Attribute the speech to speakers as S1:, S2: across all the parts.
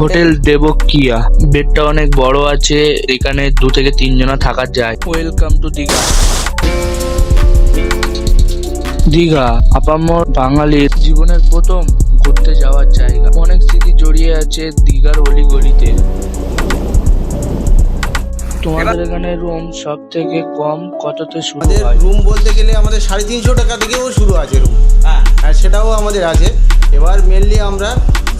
S1: Hotel দেবকিয়া। বেডটা অনেক বড় আছে, এখানে 2 থেকে 3 জনা থাকার যায়। Welcome to Digha. দীঘা আপামর বাঙালির জীবনের প্রথম ঘুরতে যাওয়ার জায়গা। অনেক স্মৃতি জড়িয়ে আছে দীঘার অলিগলিতে। তোমাদের এখানে রুম সব থেকে কম কততে শুরু
S2: আমাদের
S1: হয়?
S2: রুম বলতে গেলে আমাদের 350 টাকা থেকেও শুরু আছে রুম। হ্যাঁ, সেটাও আমাদের আছে। এবার মেনলি আমরা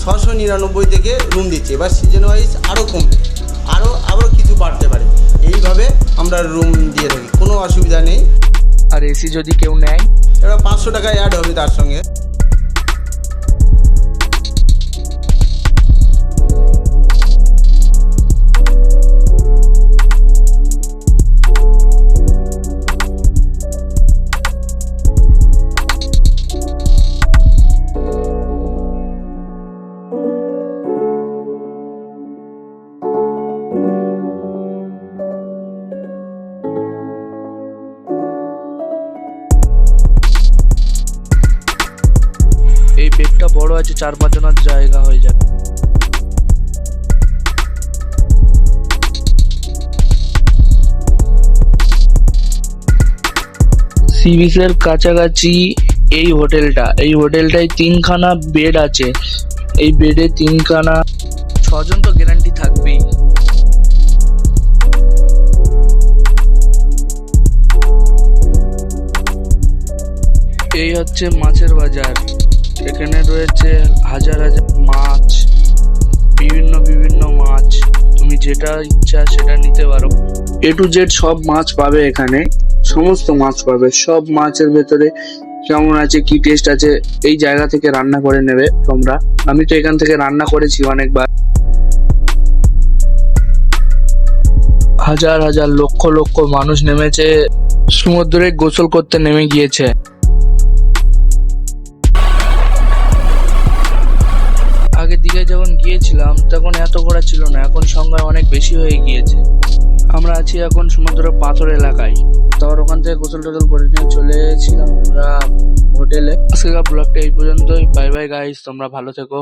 S2: 699 থেকে রুম দিচ্ছি। এবার সিজন ওয়াইজ আরও কমবে, আরও কিছু বাড়তে পারে। এইভাবে আমরা রুম দিয়ে থাকি, কোনো অসুবিধা নেই।
S1: আর এসি যদি কেউ নেয়?
S2: এবার 500 টাকা অ্যাড হবে তার সঙ্গে।
S1: এই বেডটা বড় আছে, 4-5 জনের জায়গা হয়ে যাবে। সি বিচের কাছাকাছি এই হোটেলটায় 3খানা বেড আছে। এই বেডে 3খানা, 6 জন তো গ্যারান্টি থাকবেই। এই হচ্ছে মাছের বাজার। এখানে রয়েছে হাজার হাজার মাছ, বিভিন্ন মাছ। তুমি যেটা ইচ্ছা সেটা নিতে পারো। A to Z সব মাছ পাবে এখানে, সমস্ত মাছ পাবে। সব মাছের ভেতরে কেমন আছে, কি টেস্ট আছে, এই জায়গা থেকে রান্না করে নেবে তোমরা। আমি তো এখান থেকে রান্না করেছি অনেকবার। হাজার হাজার লক্ষ লক্ষ মানুষ নেমেছে সমুদ্রে, গোসল করতে নেমে গিয়েছে। আগে দীঘায় যখন গিয়েছিলাম তখন এত ঘোরা ছিল না, এখন সংখ্যা অনেক বেশি হয়ে গিয়েছে। আমরা আছি এখন সমুদ্রের পাথর এলাকায়। তারপর ওখান থেকে গোসল টোসল করে নিয়ে চলে এসেছিলাম আমরা হোটেলে। আজকের ব্লগটা এই পর্যন্তই। বাই বাই গাইস, তোমরা ভালো থেকো।